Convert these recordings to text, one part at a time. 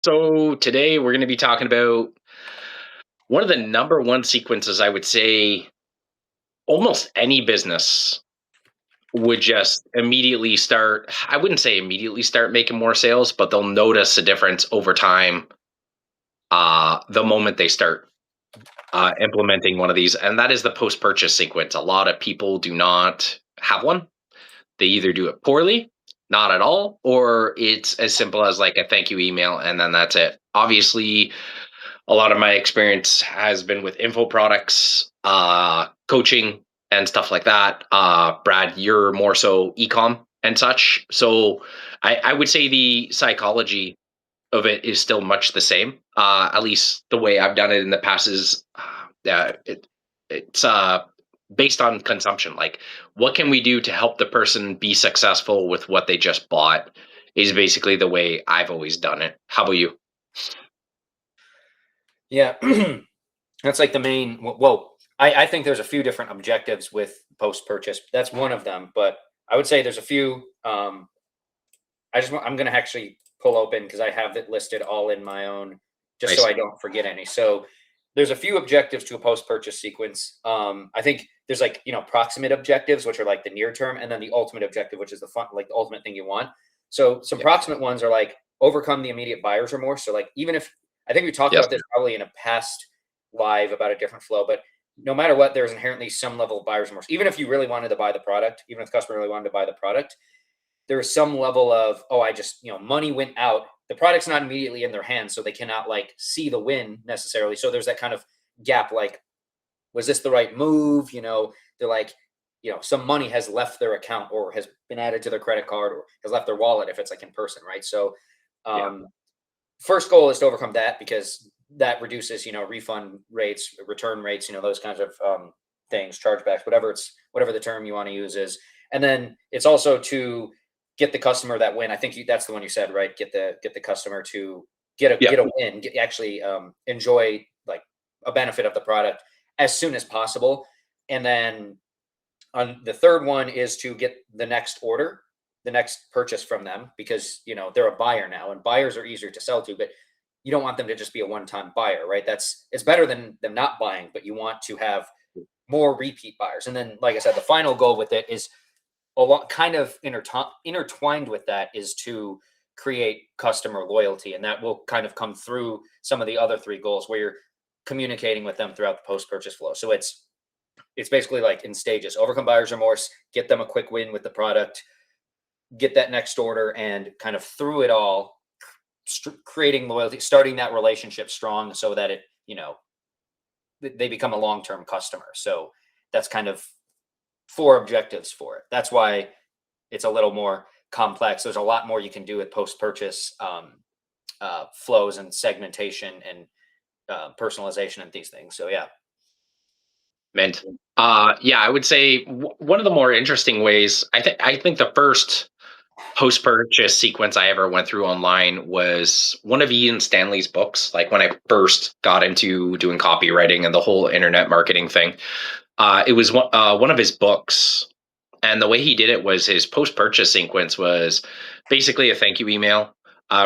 So today we're going to be talking about one of the number one sequences I would say almost any business would just immediately start. I wouldn't say immediately start making more sales, but they'll notice a difference over time the moment they start implementing one of these. And that is the post purchase sequence. A lot of people do not have one. They either do it poorly, not at all, or it's as simple as like a thank you email and then that's it. Obviously, a lot of my experience has been with info products, coaching, and stuff like that. Brad, you're more so ecom and such. So I would say the psychology of it is still much the same. At least the way I've done it in the past is it's based on consumption. Like, what can we do to help the person be successful with what they just bought? Is basically the way I've always done it. How about you? Yeah, that's like the main. Well, I think there's a few different objectives with post purchase. That's one of them, but I would say there's a few. I'm going to actually pull open because I have it listed all in my own, just so Nice. I don't forget any. So there's a few objectives to a post purchase sequence. I think there's like proximate objectives, which are like the near term, and then the ultimate objective, which is the fun, like the ultimate thing you want. So some Yeah. proximate ones are like overcome the immediate buyer's remorse. So like even if I think we talked Yes. about this probably in a past live about a different flow, but no matter what, there's inherently some level of buyer's remorse. Even if you really wanted to buy the product, even if the customer really wanted to buy the product, there is some level of, oh, I just, money went out. The product's not immediately in their hands, so they cannot like see the win necessarily. So there's that kind of gap, like, was this the right move? They're like, some money has left their account or has been added to their credit card or has left their wallet if it's like in person, right? So Yeah. first goal is to overcome that because that reduces, refund rates, return rates, those kinds of things, chargebacks, whatever the term you want to use is. And then it's also to get the customer that win. I think that's the one you said, right? Get the customer to Yeah. get a win, actually enjoy like a benefit of the product as soon as possible. And then on the third one is to get the next order, the next purchase from them because they're a buyer now, and buyers are easier to sell to, but you don't want them to just be a one-time buyer, right? It's better than them not buying, but you want to have more repeat buyers. And then, like I said, the final goal with it is a lot kind of intertwined with that is to create customer loyalty, and that will kind of come through some of the other three goals where you're communicating with them throughout the post-purchase flow. So it's basically like in stages: overcome buyer's remorse, get them a quick win with the product, get that next order, and kind of through it all, creating loyalty, starting that relationship strong so that they become a long-term customer. So that's kind of four objectives for it. That's why it's a little more complex. There's a lot more you can do with post-purchase flows and segmentation and personalization and these things. So yeah. Meant. Yeah, I would say one of the more interesting ways. I think the first post purchase sequence I ever went through online was one of Ian Stanley's books. Like when I first got into doing copywriting and the whole internet marketing thing, it was one of his books. And the way he did it was his post purchase sequence was basically a thank you email,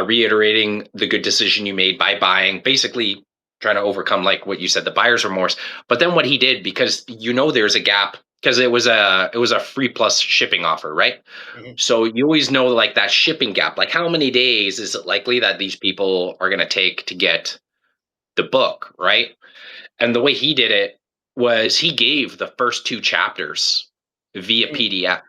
reiterating the good decision you made by buying, basically trying to overcome like what you said, the buyer's remorse. But then what he did, because there's a gap, because it was a free plus shipping offer, right? Mhm. So you always know like that shipping gap, like how many days is it likely that these people are going to take to get the book, right? And the way he did it was he gave the first two chapters via Mm. PDF,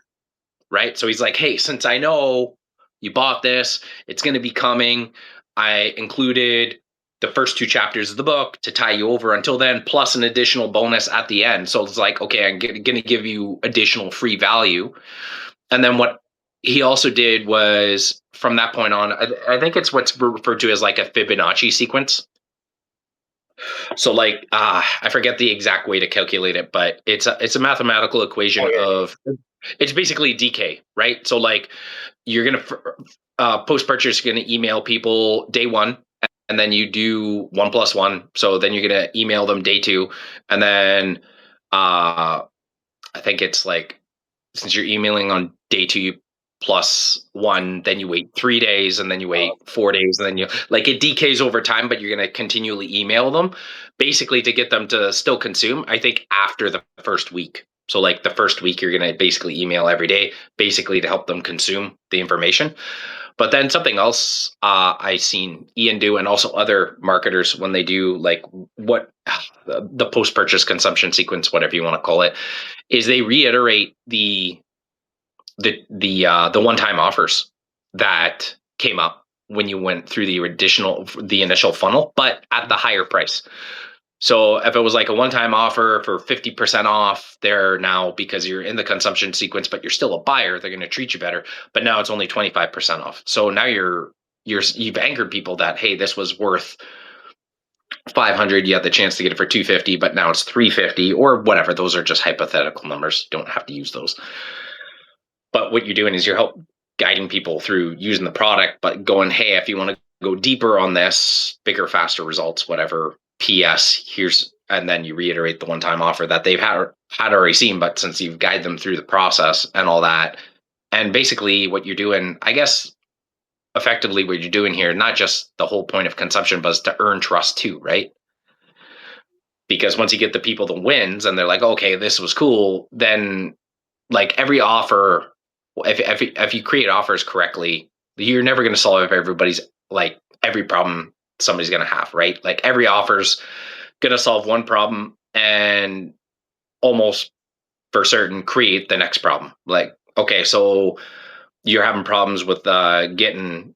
right? So he's like, hey, since I know you bought this, it's going to be coming. I included the first two chapters of the book to tie you over until then, plus an additional bonus at the end. So it's like, okay, I'm going to give you additional free value. And then what he also did was from that point on, I think it's what's referred to as like a Fibonacci sequence. So like I forget the exact way to calculate it, but it's a mathematical Oh equation yeah, yeah. of it's basically decay, right? So like you're gonna post purchase, you're gonna email people day one, and then you do 1 plus 1. So then you're gonna email them day two, and then I think it's like since you're emailing on day two, you +1, then you wait 3 days, and then you Oh, wait 4 days, and then you like, it decays over time, but you're gonna continually email them, basically to get them to still consume, I think, after the first week. So, like, the first week, you're gonna basically email every day, basically to help them consume the information. But then something else, I seen Ian do, and also other marketers when they do, like, what the post-purchase consumption sequence, whatever you wanna call it, is they reiterate the one-time offers that came up when you went through the initial funnel, but at the higher price. So if it was like a one-time offer for 50% off, they're now, because you're in the consumption sequence, but you're still a buyer, they're going to treat you better. But now it's only 25% off. So now you've anchored people that, hey, this was worth 500. You had the chance to get it for 250, but now it's 350 or whatever. Those are just hypothetical numbers. You don't have to use those. But what you're doing is you're help guiding people through using the product, but going, hey, if you want to go deeper on this, bigger, faster results, whatever. PS, here's, and then you reiterate the one-time offer that they've had already seen, but since you've guided them through the process and all that, and basically what you're doing, I guess, effectively what you're doing here, not just the whole point of consumption, but is to earn trust too, right? Because once you get the people the wins and they're like, okay, this was cool, then like every offer, if you create offers correctly, you're never going to solve everybody's, like, every problem somebody's going to have, right? Like every offer's going to solve one problem and almost for certain create the next problem. Like, okay, so you're having problems with getting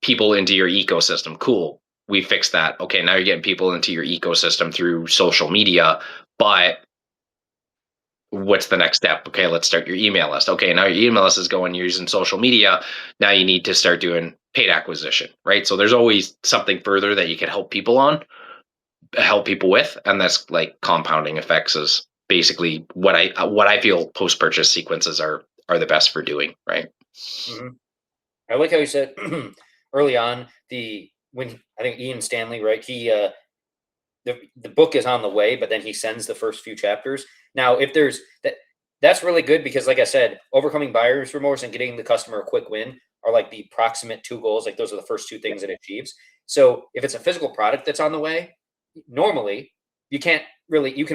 people into your ecosystem. Cool. We fixed that. Okay, now you're getting people into your ecosystem through social media, but what's the next step? Okay, let's start your email list. Okay, now your email list is going, you're using social media. Now you need to start doing paid acquisition, right? So there's always something further that you can help people with, and that's like compounding effects is basically what I feel post purchase sequences are the best for doing, right? mhm. I like how you said early on the when I think Ian Stanley, right? He the book is on the way, but then he sends the first few chapters. Now, if there's that, that's really good because, like I said, overcoming buyer's remorse and getting the customer a quick win are like the proximate two goals. Like those are the first two things it achieves. So if it's a physical product that's on the way, normally you can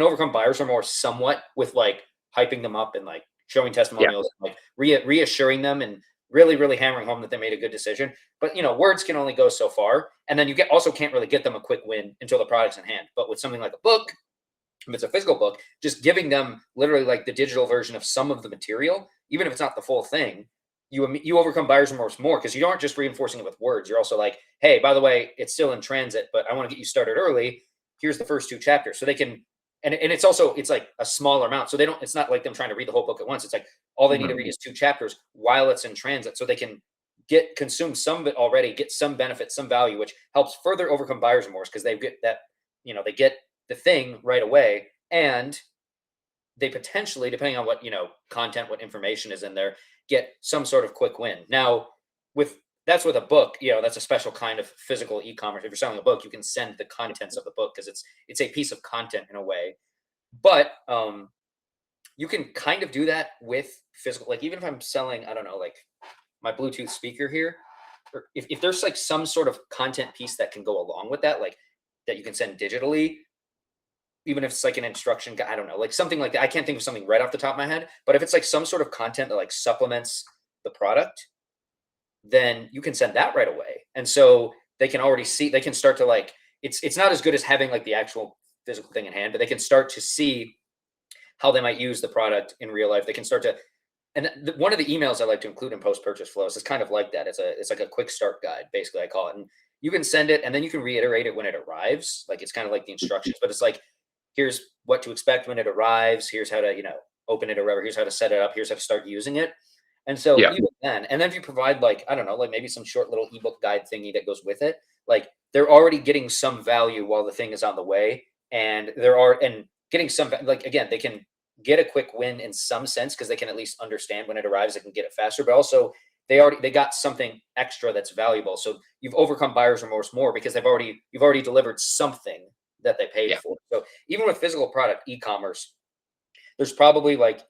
overcome buyer's remorse somewhat with like hyping them up and like showing Yeah, testimonials, like reassuring them and really hammering home that they made a good decision. But words can only go so far, and then you also can't really get them a quick win until the product's in hand. But with something like a book, if it's a physical book, just giving them literally like the digital version of some of the material, even if it's not the full thing, you overcome buyer's remorse more because you aren't just reinforcing it with words. You're also like, hey, by the way, it's still in transit, but I want to get you started early. Here's the first two chapters, so they can. And it's like a smaller amount, so they don't. It's not like them trying to read the whole book at once. It's like all they need to mhm, read is two chapters while it's in transit, so they can consume some of it already, get some benefit, some value, which helps further overcome buyer's remorse because they get that they get the thing right away, and they potentially, depending on what content, what information is in there, get some sort of quick win. Now, with that's with a book, that's a special kind of physical e-commerce. If you're selling a book, you can send the contents of the book because it's a piece of content in a way. But you can kind of do that with physical. Like even if I'm selling, I don't know, like my Bluetooth speaker here, or if there's like some sort of content piece that can go along with that, like that you can send digitally, even if it's like an instruction guide, I don't know, like something like that. I can't think of something right off the top of my head, but if it's like some sort of content that like supplements the product, then you can send that right away. And so they can already see, they can start to like, it's not as good as having like the actual physical thing in hand, but they can start to see how they might use the product in real life. They can start to, and one of the emails I like to include in post-purchase flows is kind of like that. It's like a quick start guide, basically I call it. And you can send it and then you can reiterate it when it arrives. Like it's kind of like the instructions, but it's like, here's what to expect when it arrives. Here's how to, open it or whatever. Here's how to set it up. Here's how to start using it. And so yeah, even then, and then if you provide like, I don't know, like maybe some short little ebook guide thingy that goes with it, like they're already getting some value while the thing is on the way. And and getting some, like, again, they can get a quick win in some sense because they can at least understand when it arrives, they can get it faster, but also they got something extra that's valuable. So you've overcome buyer's remorse more because you've already delivered something that they paid yeah, for. So even with physical product e-commerce, there's probably like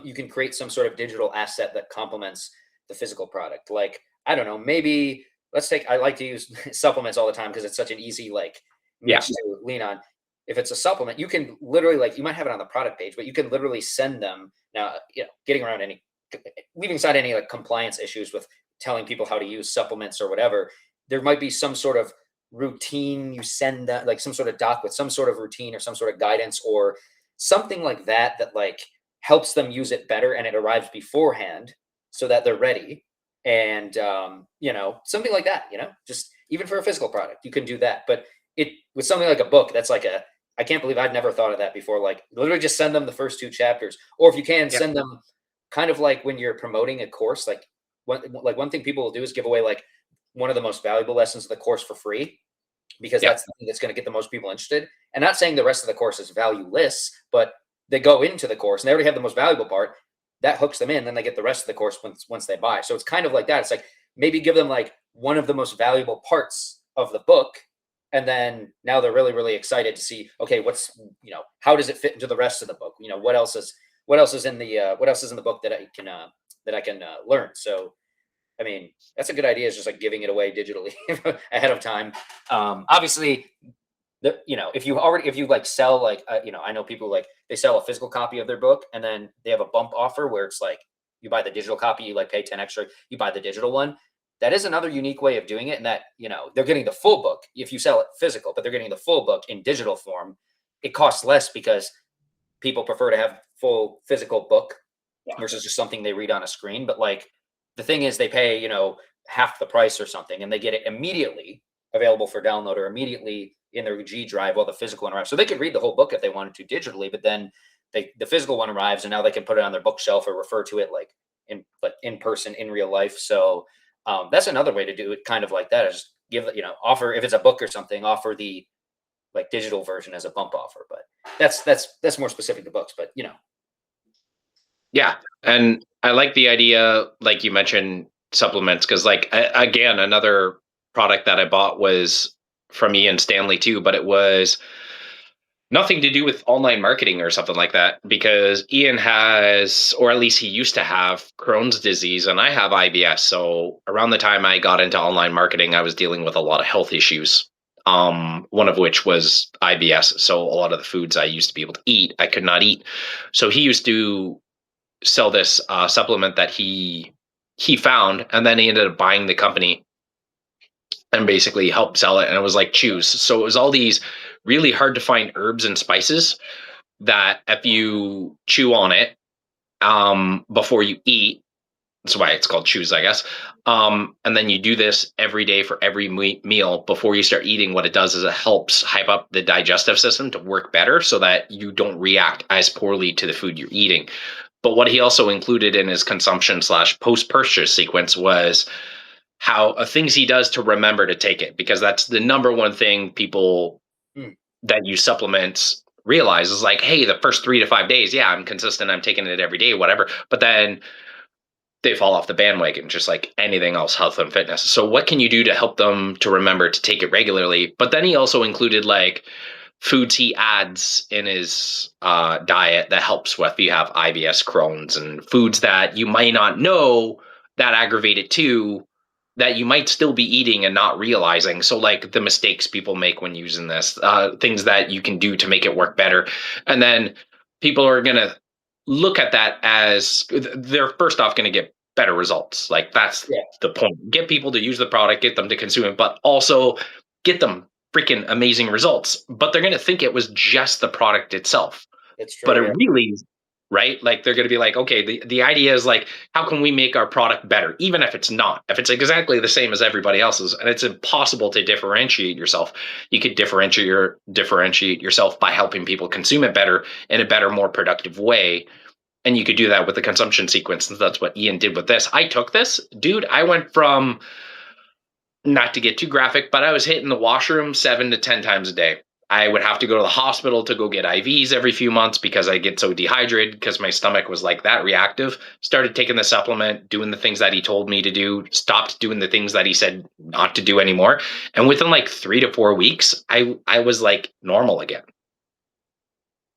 you can create some sort of digital asset that complements the physical product. Like, I don't know, maybe let's take, I like to use supplements all the time because it's such an easy like Yeah. niche to lean on. If it's a supplement, you can literally like you might have it on the product page, but you can literally send them now, getting around any leaving aside any like compliance issues with telling people how to use supplements or whatever, there might be some sort of routine you send that like some sort of doc with some sort of routine or some sort of guidance or something like that that like helps them use it better and it arrives beforehand so that they're ready and something like that, just even for a physical product you can do that, but it with something like a book that's like a I can't believe I'd never thought of that before, like literally just send them the first two chapters, or if you can Yeah. send them kind of like when you're promoting a course, like one thing people will do is give away like one of the most valuable lessons of the course for free because Yeah. that's the thing that's going to get the most people interested. And not saying the rest of the course is valueless, but they go into the course and they already have the most valuable part that hooks them in. Then they get the rest of the course once they buy. So it's kind of like that. It's like maybe give them like one of the most valuable parts of the book, and then now they're really really excited to see okay what's how does it fit into the rest of the book, what else is in the book that I can learn. So I mean, that's a good idea. Is just like giving it away digitally ahead of time. Obviously, if you like sell like I know people like they sell a physical copy of their book and then they have a bump offer where it's like you buy the digital copy, you like pay 10 extra, you buy the digital one. That is another unique way of doing it, and that they're getting the full book if you sell it physical, but they're getting the full book in digital form. It costs less because people prefer to have full physical book Yeah. versus just something they read on a screen. But like the thing is, they pay half the price or something, and they get it immediately available for download or immediately in their G drive while the physical one arrives. So they could read the whole book if they wanted to digitally, but then the physical one arrives, and now they can put it on their bookshelf or refer to it like in person in real life. So that's another way to do it, kind of like that. Is give offer if it's a book or something, offer the like digital version as a bump offer. But that's more specific to books. But Yeah. And I like the idea, like you mentioned, supplements, because, like, again, another product that I bought was from Ian Stanley too, but it was nothing to do with online marketing or something like that, because Ian has, or at least he used to have, Crohn's disease, and I have IBS. So around the time I got into online marketing, I was dealing with a lot of health issues. One of which was IBS. So a lot of the foods I used to be able to eat, I could not eat. So he used to sell this supplement that he found, and then he ended up buying the company and basically helped sell it. And it was like Chews. So it was all these really hard to find herbs and spices that if you chew on it before you eat, that's why it's called Chews, I guess. And then you do this every day for every meal before you start eating. What it does is it helps hype up the digestive system to work better so that you don't react as poorly to the food you're eating. But what he also included in his consumption slash post purchase sequence was how things he does to remember to take it, because that's the number one thing people mm, that use supplements realize is like, hey, the first 3 to 5 days, yeah, I'm consistent, I'm taking it every day, whatever. But then they fall off the bandwagon, just like anything else, health and fitness. So what can you do to help them to remember to take it regularly? But then he also included like foods he adds in his diet that helps with if you have IBS, Crohn's, and foods that you might not know that aggravate it too, that you might still be eating and not realizing. So like the mistakes people make when using this, things that you can do to make it work better. And then people are going to look at that as they're first off going to get better results. Like that's yeah, the point. Get people to use the product, get them to consume it, but also get them freaking amazing results. But they're going to think it was just the product itself. it's But true. it Yeah, really, right? Like they're going to be like, okay, the idea is like, how can we make our product better? Even if it's not, if it's exactly the same as everybody else's, and it's impossible to differentiate yourself, you could differentiate yourself by helping people consume it better in a better, more productive way. And you could do that with the consumption sequence. And that's what Ian did with this. I took this, dude. I went from, not to get too graphic, but I was hitting the washroom 7 to 10 times a day. I would have to go to the hospital to go get IVs every few months because I get so dehydrated because my stomach was like that reactive. Started taking the supplement, doing the things that he told me to do, stopped doing the things that he said not to do anymore. And within like 3 to 4 weeks, I was like normal again.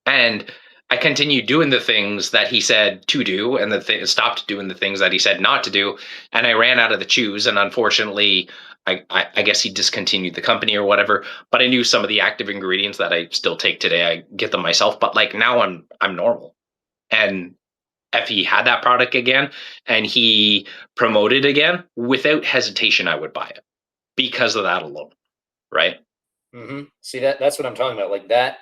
And I continued doing the things that he said to do, and stopped doing the things that he said not to do, and I ran out of the chews. And unfortunately, I guess he discontinued the company or whatever. But I knew some of the active ingredients that I still take today. I get them myself, but like now I'm normal. And if he had that product again and he promoted again, without hesitation, I would buy it because of that alone, right? See, that's what I'm talking about. Like that,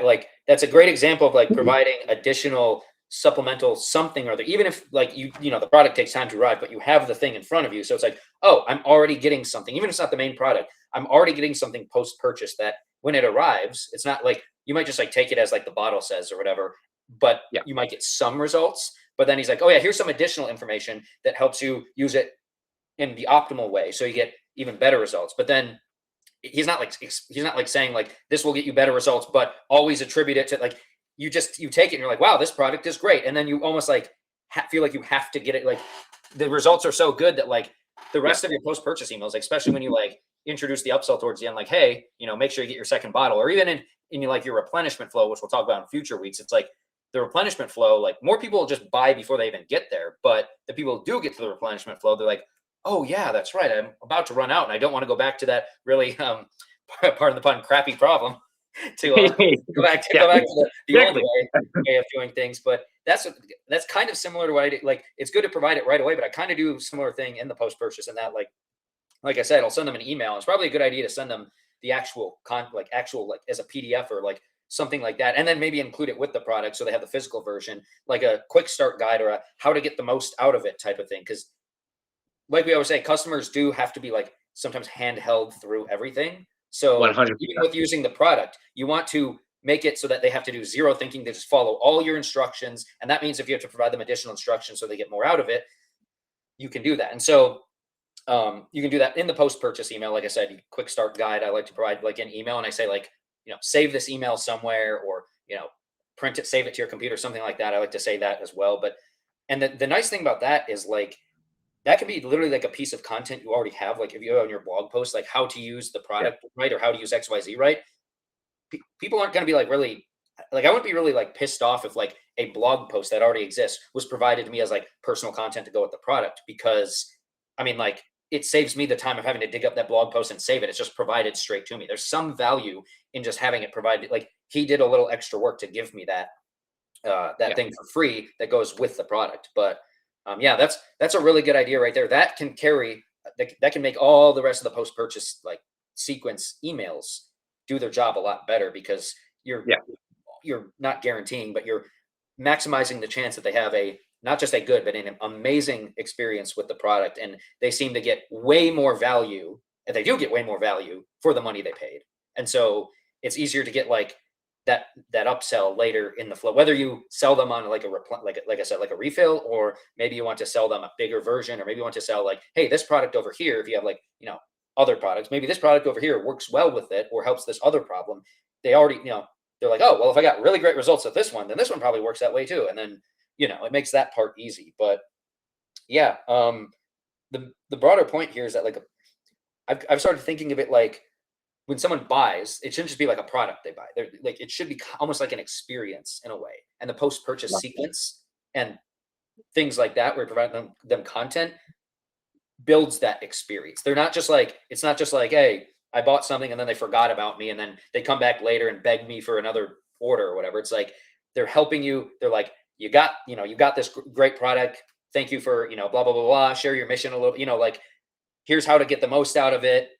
like that's a great example of like providing additional supplemental something or other. Even if like the product takes time to arrive, but you have the thing in front of you, so it's like, oh, I'm already getting something. Even if it's not the main product, I'm already getting something post purchase that when it arrives, it's not like you might just like take it as like the bottle says or whatever, but Yeah. you might get some results. But then he's like, oh yeah, here's some additional information that helps you use it in the optimal way, so you get even better results. But then he's not like saying like this will get you better results, but always attribute it to like you take it and you're like, wow, this product is great, and then you almost like feel like you have to get it. Like the results are so good that like the Yeah. rest of your post purchase emails, like, especially when you like introduce the upsell towards the end, like, hey, make sure you get your second bottle, or even in like your replenishment flow, which we'll talk about in future weeks. It's like the replenishment flow, like more people will just buy before they even get there, but the people who do get to the replenishment flow, they're like, oh yeah, that's right, I'm about to run out and I don't want to go back to that really pardon the pun, crappy problem to Yeah, go back to the old exactly. way of doing things. But that's kind of similar to what I do. Like it's good to provide it right away, but I kind of do a similar thing in the post purchase, and that like I said, I'll send them an email. It's probably a good idea to send them the actual like as a PDF or like something like that, and then maybe include it with the product so they have the physical version, like a quick start guide or a how to get the most out of it type of thing. Because like we always say, customers do have to be like sometimes handheld through everything. So even 100%. with using the product, you want to make it so that they have to do zero thinking. They just follow all your instructions. And that means if you have to provide them additional instructions so they get more out of it, you can do that. And so you can do that in the post purchase email. Like I said, quick start guide. I like to provide like an email, and I say like, save this email somewhere, or, print it, save it to your computer, something like that. I like to say that as well. But, and the nice thing about that is like, that can be literally like a piece of content you already have. Like if you have on your blog post, like how to use the Yeah. product right, or how to use XYZ right. People aren't going to be like really, like I wouldn't be really like pissed off if like a blog post that already exists was provided to me as like personal content to go with the product, because I mean like it saves me the time of having to dig up that blog post and save it. It's just provided straight to me. There's some value in just having it provided. Like he did a little extra work to give me that Yeah. thing for free that goes with the product. But yeah, that's a really good idea right there. That can carry that can make all the rest of the post purchase like sequence emails do their job a lot better, because you're Yeah. you're not guaranteeing, but you're maximizing the chance that they have a not just a good but an amazing experience with the product, and they seem to get way more value, and they do get way more value for the money they paid. And so it's easier to get like that upsell later in the flow, whether you sell them on like like I said, like a refill, or maybe you want to sell them a bigger version, or maybe you want to sell like, hey, this product over here, if you have like other products, maybe this product over here works well with it or helps this other problem. They already they're like, oh well, if I got really great results with this one, then this one probably works that way too, and then it makes that part easy. But yeah, the broader point here is that like I've started thinking of it like when someone buys, it shouldn't just be like a product they buy. They're like it should be almost like an experience in a way. And the post purchase sequence and things like that, where you provide them content, builds that experience. They're not just like it's not just like, hey, I bought something and then they forgot about me and then they come back later and beg me for another order or whatever. It's like they're helping you. They're like, you got this great product. Thank you for blah blah blah blah. Share your mission a little. Like here's how to get the most out of it.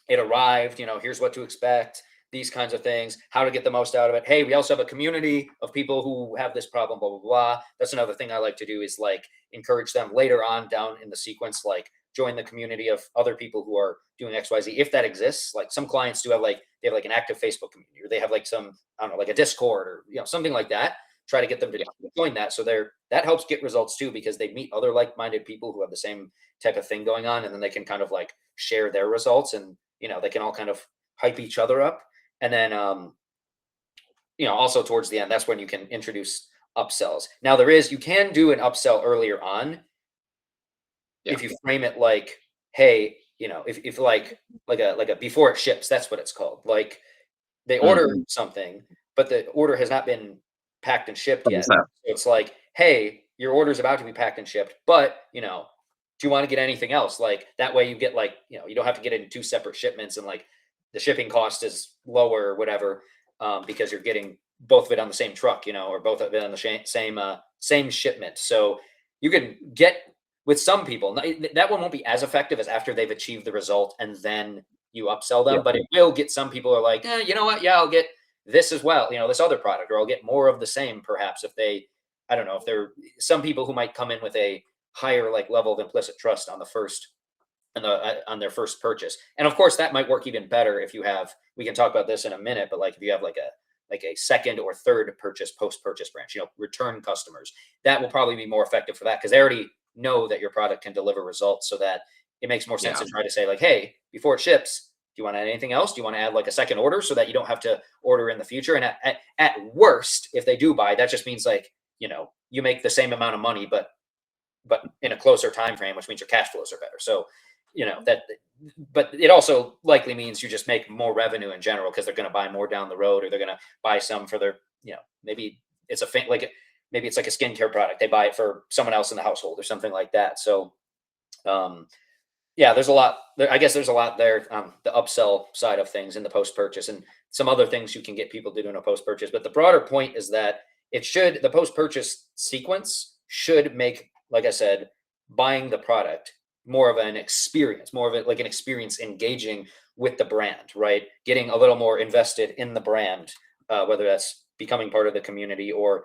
It arrived, here's what to expect, these kinds of things, how to get the most out of it. Hey, we also have a community of people who have this problem, blah, blah, blah. That's another thing I like to do, is like encourage them later on down in the sequence, like join the community of other people who are doing XYZ, if that exists. Like some clients do have they have like an active Facebook community, or they have like some, I don't know, like a Discord or, something like that. Try to get them to join that. So that helps get results too, because they meet other like-minded people who have the same type of thing going on. And then they can kind of like share their results, and they can all kind of hype each other up. And then also towards the end, that's when you can introduce upsells. Now you can do an upsell earlier on, if you frame it like, hey, if like a before it ships, that's what it's called. Like they order something, but the order has not been packed and shipped yet. 100%. So it's like, hey, your order's about to be packed and shipped, but do you want to get anything else? Like that way you get like, you don't have to get it in two separate shipments and like the shipping cost is lower or whatever, because you're getting both of it on the same truck, or both of it on the same shipment. So you can get with some people that one won't be as effective as after they've achieved the result and then you upsell Yeah. them, but it will get some people are like, you know what? Yeah, I'll get this as well, this other product, or I'll get more of the same, perhaps if they, I don't know, if they're some people who might come in with a higher like level of implicit trust on the first on their first purchase. And of course that might work even better if you have, we can talk about this in a minute, but like if you have like a second or third purchase post purchase branch, return customers, that will probably be more effective for that because they already know that your product can deliver results, so that it makes more sense Yeah. to try to say like, hey, before it ships, do you want to add anything else? Do you want to add like a second order so that you don't have to order in the future? And at worst, if they do buy, that just means like, you make the same amount of money, but in a closer time frame, which means your cash flows are better. So, that, but it also likely means you just make more revenue in general because they're going to buy more down the road, or they're going to buy some for their, maybe it's maybe it's like a skincare product. They buy it for someone else in the household or something like that. So, yeah, there's a lot there. I guess there's a lot there on the upsell side of things in the post purchase, and some other things you can get people to do in a post purchase. But the broader point is that the post purchase sequence should make, like I said, buying the product more of an experience, more of it like an experience engaging with the brand, right? Getting a little more invested in the brand, whether that's becoming part of the community or,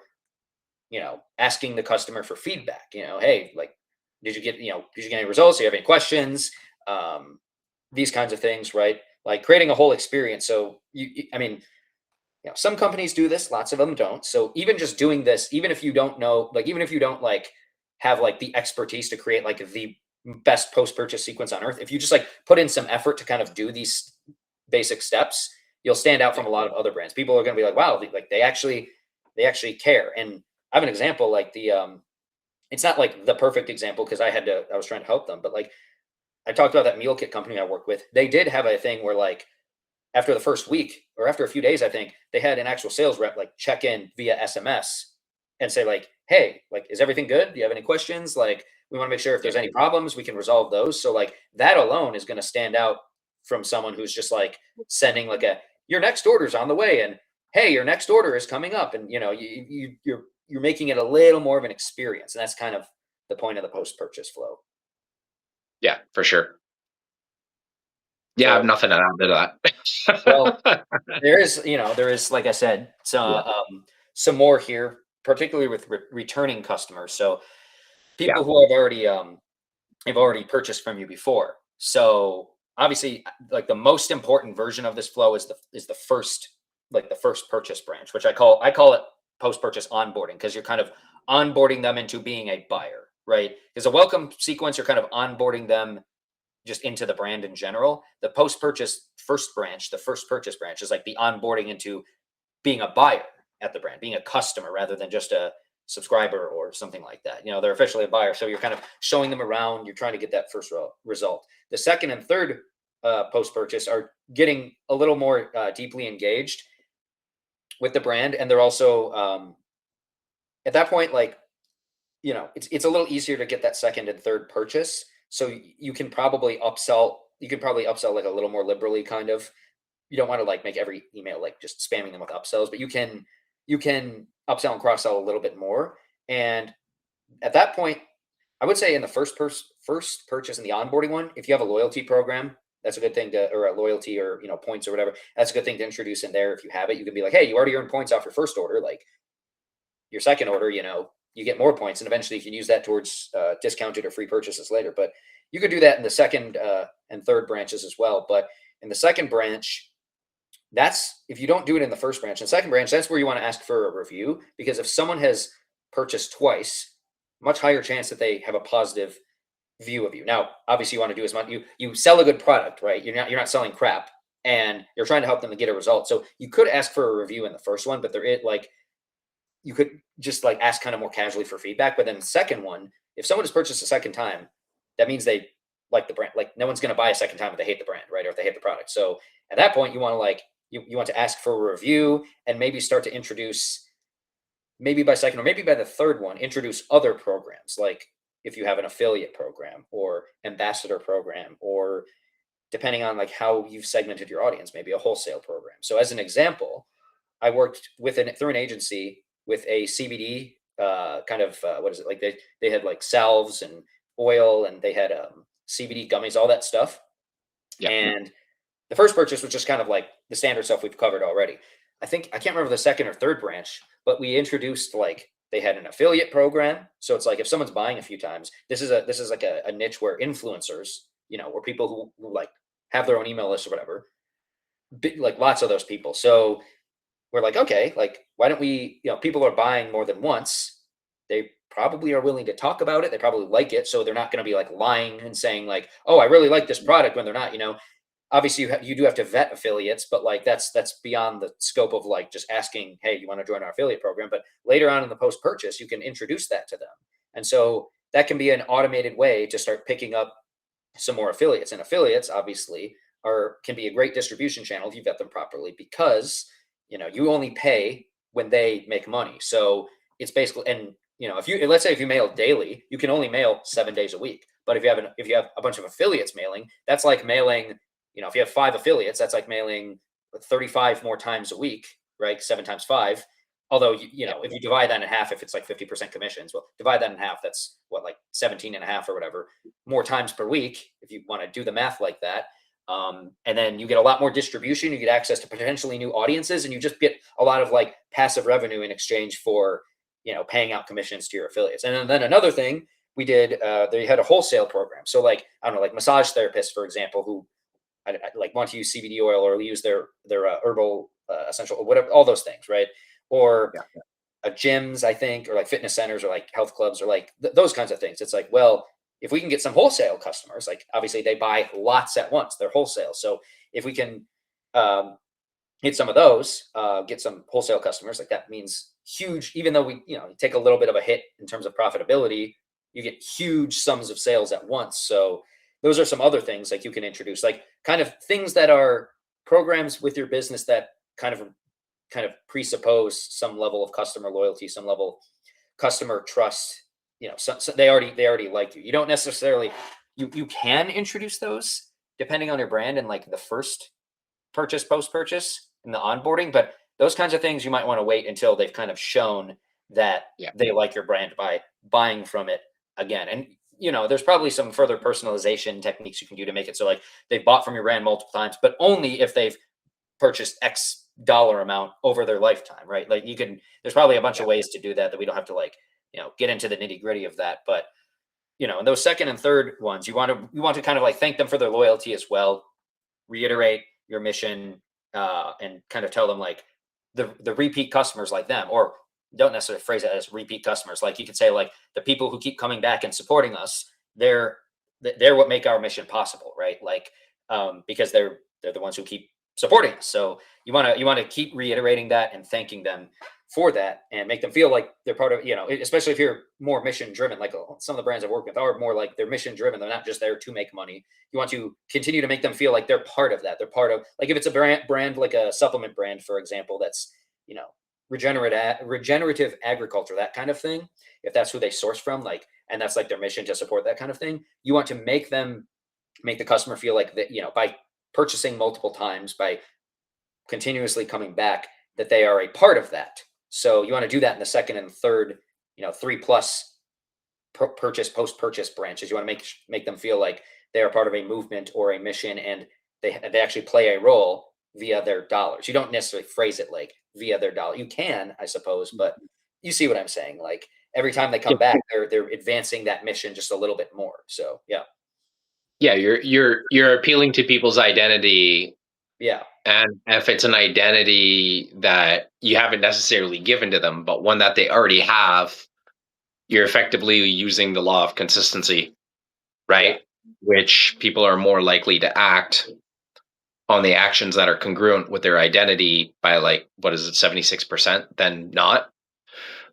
asking the customer for feedback, hey, like, did you get any results? Do you have any questions? These kinds of things, right? Like creating a whole experience. So I mean, some companies do this, lots of them don't. So even just doing this, even if you don't know, like, even if you don't like have like the expertise to create like the best post-purchase sequence on earth, if you just like put in some effort to kind of do these basic steps, you'll stand out from a lot of other brands. People are going to be like, wow, like they actually care. And I have an example, like it's not like the perfect example because I was trying to help them, but like I talked about that meal kit company I work with. They did have a thing where like after the first week or after a few days, I think they had an actual sales rep like check in via SMS and say like, hey, like, is everything good? Do you have any questions? Like, we want to make sure if there's any problems, we can resolve those. So like that alone is going to stand out from someone who's just like sending like your next order's on the way, and hey, your next order is coming up, and you're making it a little more of an experience, and that's kind of the point of the post purchase flow. Yeah, for sure. Yeah, I have So, nothing to add well, to that. there is, like I said, Yeah. some more here, particularly with returning customers. So Yeah. people who have already purchased from you before. So obviously, like the most important version of this flow is the first, like the first purchase branch, which I call it post purchase onboarding, because you're kind of onboarding them into being a buyer, right? Because a welcome sequence, you're kind of onboarding them just into the brand in general. The post purchase first branch, the first purchase branch, is like the onboarding into being a buyer at the brand, being a customer rather than just a subscriber or something like that. They're officially a buyer. So you're kind of showing them around. You're trying to get that first result. The second and third post purchase are getting a little more deeply engaged with the brand, and they're also at that point, like, it's a little easier to get that second and third purchase. So you can probably upsell. You can probably upsell like a little more liberally, kind of. You don't want to like make every email like just spamming them with upsells, but you can upsell and cross sell a little bit more. And at that point, I would say in the first purchase in the onboarding one, if you have a loyalty program, that's a good thing to, or a loyalty or points or whatever. That's a good thing to introduce in there. If you have it, you can be like, hey, you already earned points off your first order. Like your second order, you get more points, and eventually you can use that towards discounted or free purchases later. But you could do that in the second and third branches as well. But in the second branch, that's if you don't do it in the first branch. In the second branch, that's where you want to ask for a review, because if someone has purchased twice, much higher chance that they have a positive view of you. Now, obviously, you want to do as much. You sell a good product, right? You're not selling crap, and you're trying to help them to get a result. So you could ask for a review in the first one, but you could just like ask kind of more casually for feedback. But then the second one, if someone has purchased a second time, that means they like the brand. Like no one's going to buy a second time if they hate the brand, right? Or if they hate the product. So at that point, you want to like you want to ask for a review and maybe start to introduce maybe by second or maybe by the third one, introduce other programs, like if you have an affiliate program or ambassador program, or depending on like how you've segmented your audience, maybe a wholesale program. So as an example, I worked through an agency with a CBD kind of what is it, like they had like salves and oil, and they had CBD gummies, all that stuff. Yeah. And the first purchase was just kind of like the standard stuff we've covered already. I can't remember the second or third branch, but we introduced like they had an affiliate program. So it's like if someone's buying a few times, this is like a niche where influencers, where people who like have their own email list or whatever, like lots of those people. So we're like, okay, like why don't we, people are buying more than once. They probably are willing to talk about it. They probably like it. So they're not going to be like lying and saying like, oh, I really like this product when they're not, obviously you do have to vet affiliates, but like that's beyond the scope of like just asking, hey, you want to join our affiliate program? But later on in the post purchase, you can introduce that to them. And so that can be an automated way to start picking up some more affiliates. And affiliates obviously can be a great distribution channel if you vet them properly, because you only pay when they make money. So it's basically, and let's say if you mail daily, you can only mail 7 days a week. But if you have a bunch of affiliates mailing, that's like mailing, if you have 5 affiliates, that's like mailing 35 more times a week, right? 7 times 5. Although, if you divide that in half, if it's like 50% commissions, well, divide that in half, that's what, like 17 and a half or whatever more times per week, if you want to do the math like that. And then you get a lot more distribution, you get access to potentially new audiences, and you just get a lot of like passive revenue in exchange for, paying out commissions to your affiliates. And then another thing we did, they had a wholesale program. So like, I don't know, like massage therapists, for example, who I like want to use CBD oil or use their herbal essential or whatever, all those things, right? Or gyms, I think, or like fitness centers or like health clubs or like those kinds of things. It's like, well, if we can get some wholesale customers, like obviously they buy lots at once, they're wholesale. So if we can hit some of those, get some wholesale customers, like that means huge, even though we, take a little bit of a hit in terms of profitability, you get huge sums of sales at once. So those are some other things like you can introduce, like kind of things that are programs with your business that kind of presuppose some level of customer loyalty, some level of customer trust. So they already like you. You don't necessarily, you can introduce those depending on your brand and like the first purchase, post purchase, and the onboarding. But those kinds of things you might want to wait until they've kind of shown that they like your brand by buying from it again. And there's probably some further personalization techniques you can do to make it so like they've bought from your brand multiple times, but only if they've purchased X dollar amount over their lifetime, right? Like there's probably a bunch of ways to do that we don't have to like, get into the nitty gritty of that. But, in those second and third ones, you want to kind of like thank them for their loyalty as well, reiterate your mission, and kind of tell them like the repeat customers like them, or don't necessarily phrase it as repeat customers. Like you could say like the people who keep coming back and supporting us, they're what make our mission possible, right? Like, because they're the ones who keep supporting us. So you want to keep reiterating that and thanking them for that, and make them feel like they're part of, especially if you're more mission driven, like some of the brands I work with are more like they're mission driven. They're not just there to make money. You want to continue to make them feel like they're part of that. They're part of, like if it's a brand like a supplement brand, for example, that's, regenerative agriculture, that kind of thing. If that's who they source from, like, and that's like their mission to support that kind of thing, you want to make the customer feel like that, by purchasing multiple times, by continuously coming back, that they are a part of that. So you want to do that in the second and third, 3+ purchase, post-purchase branches. You want to make them feel like they are part of a movement or a mission, and they actually play a role via their dollars. You don't necessarily phrase it like via their dollar. You can, I suppose, but you see what I'm saying. Like every time they come back, they're advancing that mission just a little bit more. So yeah. Yeah, you're appealing to people's identity. Yeah. And if it's an identity that you haven't necessarily given to them, but one that they already have, you're effectively using the law of consistency, right? Yeah. Which people are more likely to act on the actions that are congruent with their identity by like, what is it, 76% than not.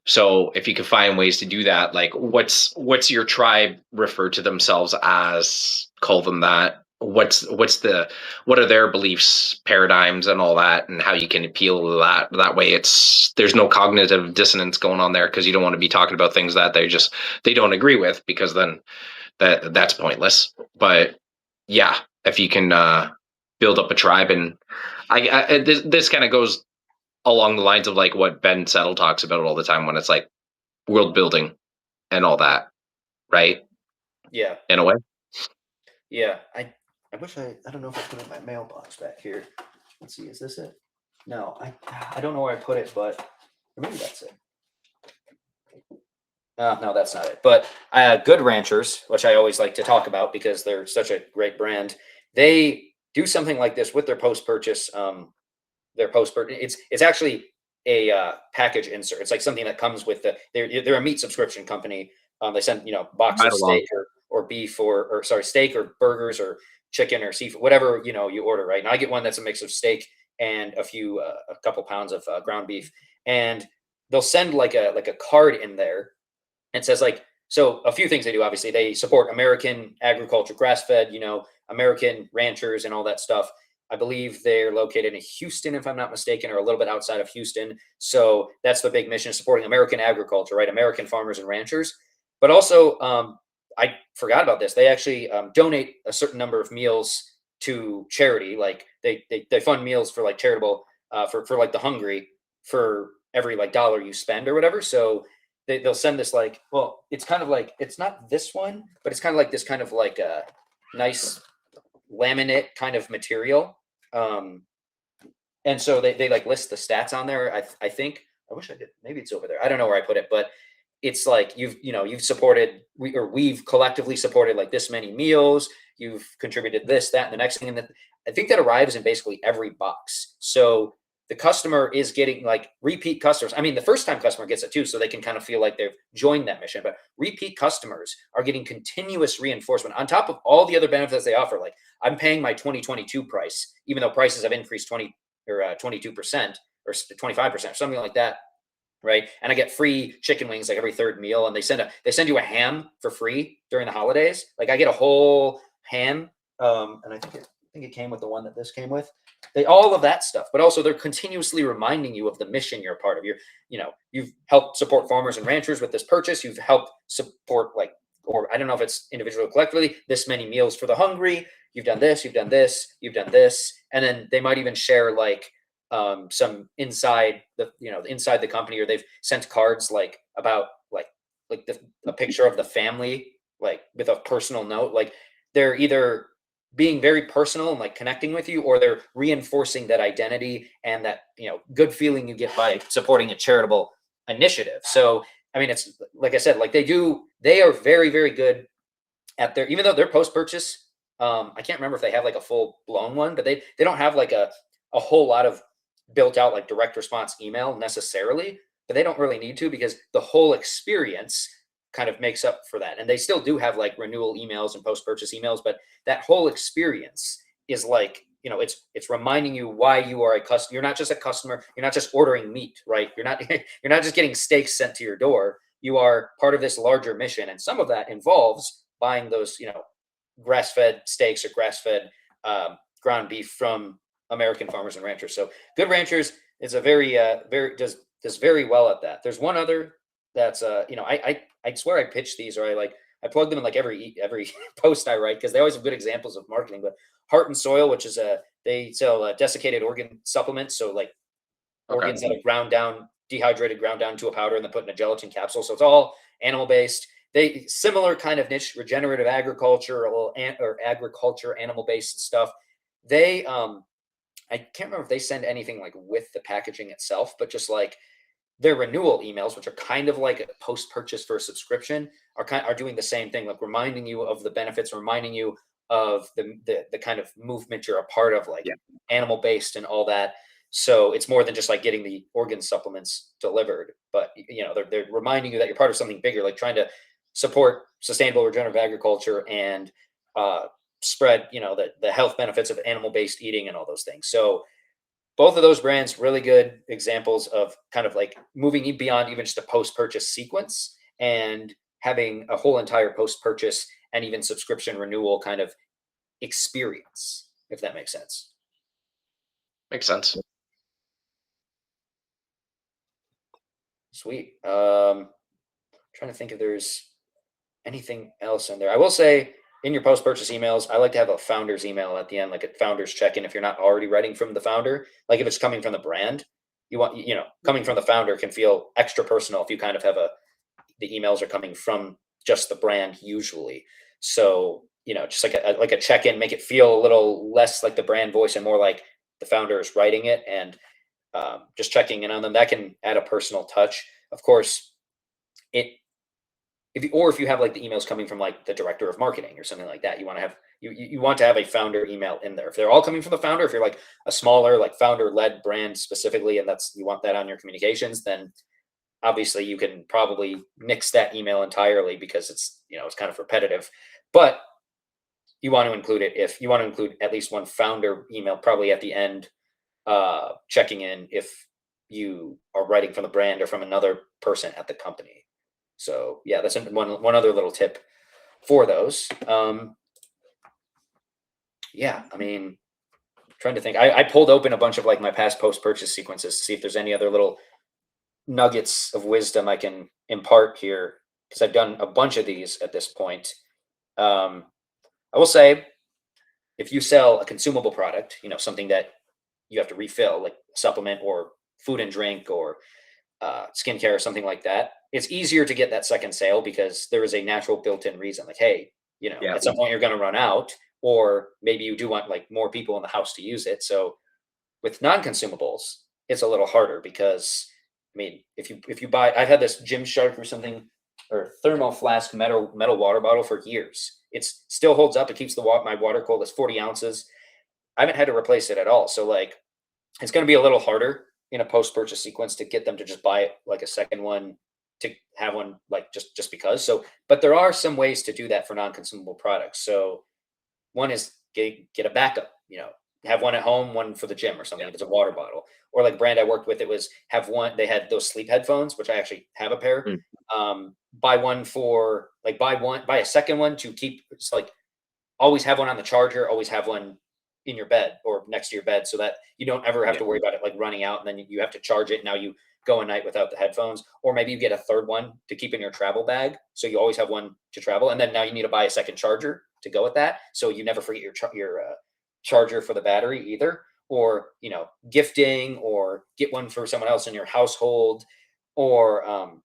So if you can find ways to do that, like what's your tribe refer to themselves as, call them that? what are their beliefs, paradigms, and all that, and how you can appeal to that way. There's no cognitive dissonance going on there, because you don't want to be talking about things that they don't agree with, because then that's pointless. But yeah, if you can build up a tribe. And this kind of goes along the lines of like what Ben Settle talks about all the time, when it's like world building and all that, right? Yeah. In a way. Yeah. I wish I don't know if I put it in my mailbox back here. Let's see, is this it? No, I don't know where I put it, but or maybe that's it. No, that's not it. But Good Ranchers, which I always like to talk about because they're such a great brand, they do something like this with their post purchase. Their post purchase, it's actually a package insert. It's like something that comes with they're a meat subscription company. They send box Right of along. steak or beef or sorry, steak or burgers or chicken or seafood, whatever you order. Right, and I get one that's a mix of steak and a couple pounds of ground beef, and they'll send like a card in there. It says like, so a few things they do. Obviously, they support American agriculture, grass fed, American ranchers and all that stuff. I believe they're located in Houston, if I'm not mistaken, or a little bit outside of Houston. So that's the big mission, supporting American agriculture, right? American farmers and ranchers. But also, I forgot about this. They actually donate a certain number of meals to charity. Like they fund meals for like charitable for like the hungry for every like dollar you spend or whatever. So they'll send this like, well, it's kind of like, it's not this one, but it's kind of like this kind of like a nice laminate kind of material. Um, and so they like list the stats on there. I think I wish I did. Maybe it's over there. I don't know where I put it, but it's like you've supported we've collectively supported like this many meals. You've contributed this, that, and the next thing, and I think that arrives in basically every box. So the customer is getting like repeat customers. I mean, the first time customer gets it too, so they can kind of feel like they've joined that mission. But repeat customers are getting continuous reinforcement on top of all the other benefits they offer. Like I'm paying my 2022 price, even though prices have increased 22% or 25% or something like that, right? And I get free chicken wings like every third meal, and they send you a ham for free during the holidays. Like I get a whole ham, and I think it came with the one that this came with. All of that stuff, but also they're continuously reminding you of the mission you're a part of. You've helped support farmers and ranchers with this purchase. You've helped support like, or I don't know if it's individual or collectively, this many meals for the hungry. You've done this, you've done this, you've done this, and then they might even share like some inside the company, or they've sent cards like about a picture of the family, like with a personal note. Like they're either being very personal and like connecting with you, or they're reinforcing that identity and that good feeling you get by supporting a charitable initiative. So I mean, it's like I said, like they are very, very good at their, even though their post purchase, I can't remember if they have like a full blown one, but they don't have like a whole lot of built out like direct response email necessarily, but they don't really need to, because the whole experience kind of makes up for that. And they still do have like renewal emails and post purchase emails, but that whole experience is like, it's reminding you why you are a customer. You're not just a customer. You're not just ordering meat, right? You're not you're not just getting steaks sent to your door. You are part of this larger mission, and some of that involves buying those grass fed steaks or grass fed ground beef from American farmers and ranchers. So Good Ranchers is a very does very well at that. There's one other that's I swear I pitch these, or I plug them in like every post I write, because they always have good examples of marketing. But Heart and Soil, which is they sell desiccated organ supplements, so like Okay. organs that are dehydrated, ground down to a powder, and then put in a gelatin capsule. So it's all animal based. They similar kind of niche, regenerative agriculture, or agriculture, animal based stuff. They I can't remember if they send anything like with the packaging itself, but just like their renewal emails, which are kind of like a post purchase for a subscription, are doing the same thing, like reminding you of the benefits, reminding you of the kind of movement you're a part of, like Yeah. animal based and all that. So it's more than just like getting the organ supplements delivered, but they're reminding you that you're part of something bigger, like trying to support sustainable regenerative agriculture and spread the health benefits of animal based eating and all those things. So both of those brands, really good examples of kind of like moving beyond even just a post-purchase sequence, and having a whole entire post-purchase and even subscription renewal kind of experience, if that makes sense. Makes sense. Sweet. Trying to think if there's anything else in there. I will say in your post purchase emails, I like to have a founder's email at the end, like a founder's check in. If you're not already writing from the founder, like if it's coming from the brand, coming from the founder can feel extra personal if you kind of have the emails are coming from just the brand usually. So, just like a check in, make it feel a little less like the brand voice and more like the founder is writing it and just checking in on them. That can add a personal touch. Of course, it if you have like the emails coming from like the director of marketing or something like that, you want to have a founder email in there. If they're all coming from the founder, if you're like a smaller like founder led brand specifically, and you want that on your communications, then obviously you can probably nix that email entirely because it's kind of repetitive. But you want to include it if you want to include at least one founder email, probably at the end, checking in if you are writing from the brand or from another person at the company. So yeah, that's one other little tip for those. Yeah, I mean, trying to think. I pulled open a bunch of like my past post purchase sequences to see if there's any other little nuggets of wisdom I can impart here because I've done a bunch of these at this point. I will say, if you sell a consumable product, something that you have to refill, like supplement or food and drink or skincare or something like that, it's easier to get that second sale because there is a natural built-in reason. Like, hey, Yeah. at some point you're going to run out, or maybe you do want like more people in the house to use it. So with non-consumables, it's a little harder because I mean, if you buy, I've had this Gymshark or something or thermal flask metal water bottle for years. It still holds up. It keeps my water cold. It's 40 ounces. I haven't had to replace it at all. So like, it's going to be a little harder in a post-purchase sequence to get them to just buy it like a second one to have one like just because. So, but there are some ways to do that for non-consumable products. So one is get a backup, have one at home, one for the gym or something. If it's a water bottle, or like brand I worked with, it was have one. They had those sleep headphones, which I actually have a pair. Mm. Buy one for like buy a second one to keep. It's like always have one on the charger. Always have one in your bed or next to your bed, so that you don't ever have to worry about it like running out, and then you have to charge it. Now you go a night without the headphones, or maybe you get a third one to keep in your travel bag, so you always have one to travel, and then now you need to buy a second charger to go with that, so you never forget your charger for the battery either. Or gifting, or get one for someone else in your household, or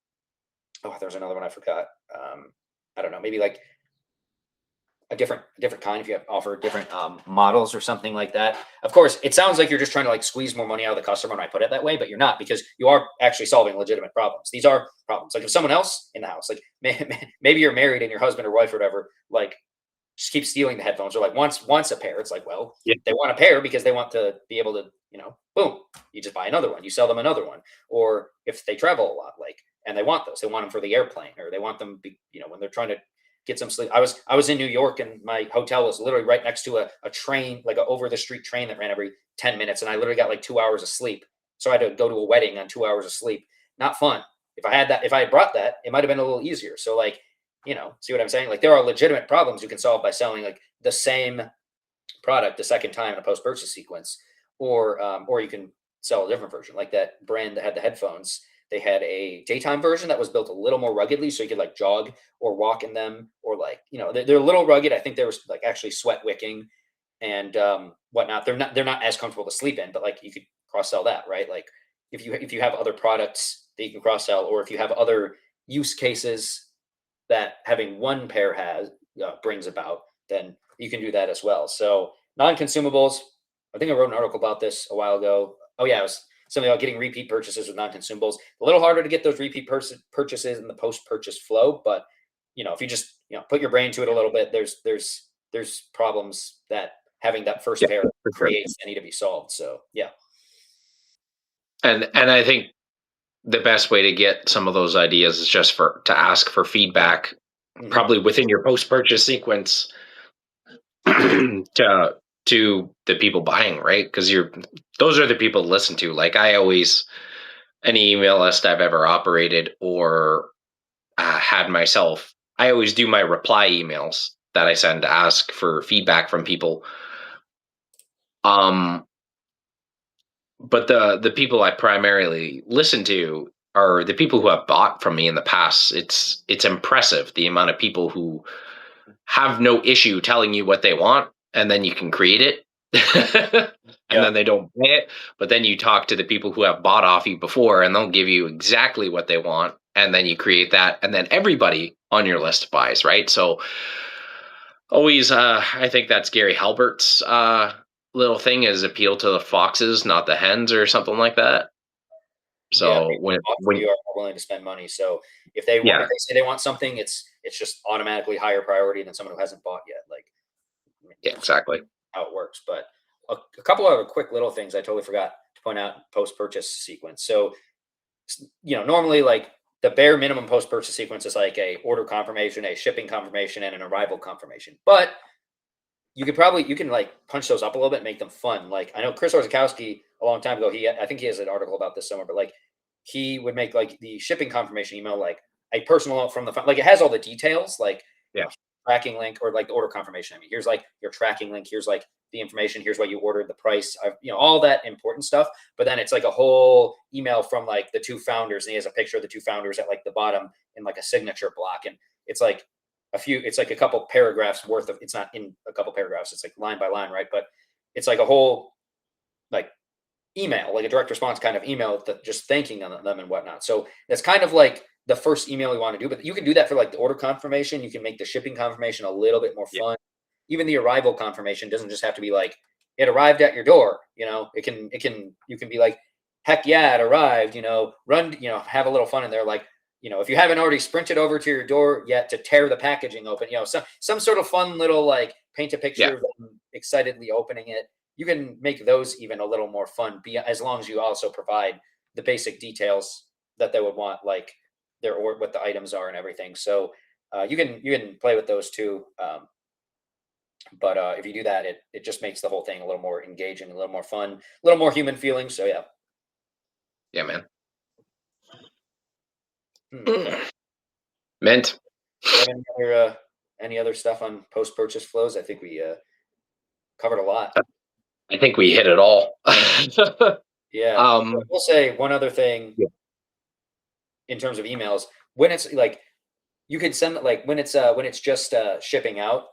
there's another one I forgot. I don't know, maybe like a different kind if you offer different models or something like that. Of course, it sounds like you're just trying to like squeeze more money out of the customer when I put it that way, but you're not, because you are actually solving legitimate problems. These are problems. Like if someone else in the house, like maybe you're married and your husband or wife or whatever, like just keep stealing the headphones, or like wants a pair. It's like, well, Yeah. they want a pair because they want to be able to, boom, you just buy another one, you sell them another one. Or if they travel a lot, like, and they want them for the airplane, or they want them, when they're trying to get some sleep. I was in New York, and my hotel was literally right next to a train, like a over the street train that ran every 10 minutes. And I literally got like 2 hours of sleep. So I had to go to a wedding on 2 hours of sleep. Not fun. If I had brought that, it might've been a little easier. So like, see what I'm saying? Like there are legitimate problems you can solve by selling like the same product the second time in a post-purchase sequence, or you can sell a different version. Like that brand that had the headphones, they had a daytime version that was built a little more ruggedly, so you could like jog or walk in them, or like they're a little rugged. I think they were like actually sweat wicking and whatnot. They're not as comfortable to sleep in, but like you could cross sell that, right? Like if you have other products that you can cross sell, or if you have other use cases that having one pair brings about, then you can do that as well. So non-consumables. I think I wrote an article about this a while ago. Oh yeah, it was something about getting repeat purchases with non-consumables. A little harder to get those repeat purchases in the post-purchase flow, but if you just put your brain to it a little bit, there's problems that having that first pair for sure. creates that need to be solved. So yeah. And I think the best way to get some of those ideas is just to ask for feedback, Mhm. probably within your post purchase sequence, to the people buying, right? Because those are the people to listen to. Like any email list I've ever operated or had myself, I always do my reply emails that I send to ask for feedback from people. Um, but the people I primarily listen to are the people who have bought from me in the past. It's impressive the amount of people who have no issue telling you what they want, and then you can create it. And Yep. then they don't buy it, but then you talk to the people who have bought off you before, and they'll give you exactly what they want, and then you create that, and then everybody on your list buys, right? So always, I think that's Gary Halbert's little thing is appeal to the foxes, not the hens, or something like that. Yeah, So people who when bought from when you are more willing to spend money. So if yeah, they say they want something, it's just automatically higher priority than someone who hasn't bought yet. Like, yeah, exactly. how it works. But a couple other quick little things I totally forgot to point out: post purchase sequence. So normally, like, the bare minimum post purchase sequence is like a order confirmation, a shipping confirmation, and an arrival confirmation. But you can like punch those up a little bit, and make them fun. Like, I know Chris Orzakowski a long time ago. I think he has an article about this somewhere, but like, he would make like the shipping confirmation email like a personal note from the like, it has all the details, like, Yeah, tracking link, or like the order confirmation. I mean, here's like your tracking link. Here's like the information. Here's what you ordered, the price. All that important stuff. But then it's like a whole email from like the two founders, and he has a picture of the two founders at like the bottom in like a signature block, and it's like it's like a couple paragraphs worth of. It's not in a couple paragraphs. It's like line by line, right? But it's like a whole, like, email, like a direct response kind of email, that just thanking them and whatnot. So that's kind of like the first email you want to do. But you can do that for like the order confirmation. You can make the shipping confirmation a little bit more yeah, fun. Even the arrival confirmation doesn't just have to be like it arrived at your door. You can be like, heck yeah, it arrived. Run. Have a little fun in there. Like, if you haven't already sprinted over to your door yet to tear the packaging open, some sort of fun little, like, paint a yeah, picture of them excitedly opening it. You can make those even a little more fun, as long as you also provide the basic details that they would want, like or what the items are and everything. So you can play with those too. But if you do that, it just makes the whole thing a little more engaging, a little more fun, a little more human feeling. So yeah. yeah, man. Hmm. Mint. Do you have any other stuff on post purchase flows? I think we covered a lot. I think we hit it all. Yeah. um, We'll say one other thing yeah, in terms of emails. When it's like, you could send, like, when it's just shipping out,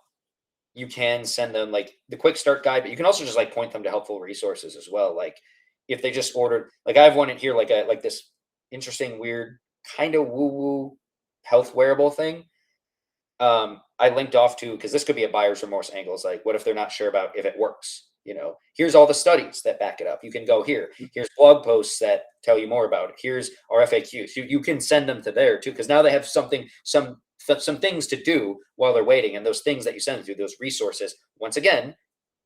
you can send them like the quick start guide, but you can also just like point them to helpful resources as well. Like, if they just ordered, like, I have one in here, like this interesting, weird, kind of woo woo health wearable thing. I linked off to, because this could be a buyer's remorse angle. It's like, what if they're not sure about if it works? Here's all the studies that back it up. You can go here. Here's blog posts that tell you more about it. Here's our FAQs. You can send them to there too, because now they have some things to do while they're waiting, and those things that you send them to, those resources, once again,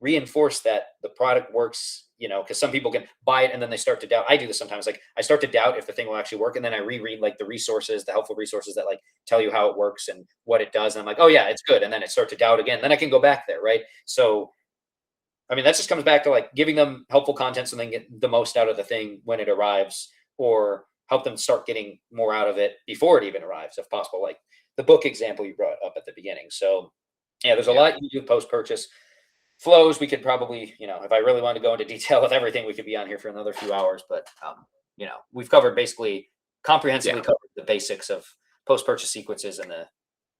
reinforce that the product works. Because some people can buy it and then they start to doubt. I do this sometimes. Like, I start to doubt if the thing will actually work, and then I reread like the resources, the helpful resources that like tell you how it works and what it does, and I'm like, oh yeah, it's good. And then I start to doubt again. Then I can go back there, right? So, I mean, that just comes back to like giving them helpful content so they can get the most out of the thing when it arrives, or help them start getting more out of it before it even arrives, if possible. Like the book example you brought up at the beginning. So yeah, there's a yeah, lot you do post purchase flows. We could probably, if I really wanted to go into detail with everything, we could be on here for another few hours. But we've covered, basically comprehensively yeah, covered the basics of post purchase sequences and the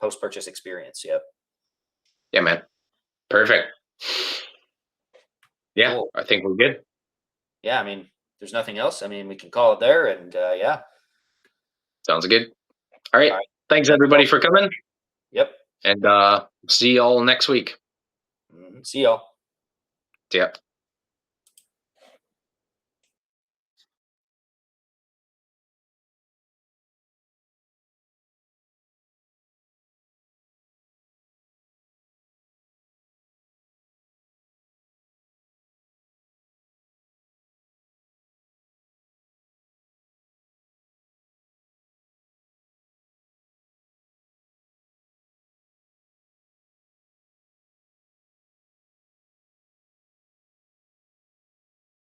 post purchase experience. Yep. yeah, man. Perfect. Yeah, Cool. I think we're good. Yeah, I mean, there's nothing else. I mean, we can call it there, and yeah. Sounds good. All right. All right. Thanks Thanks, everybody Paul. for coming, Yep. and see y'all next week. See y'all. See ya.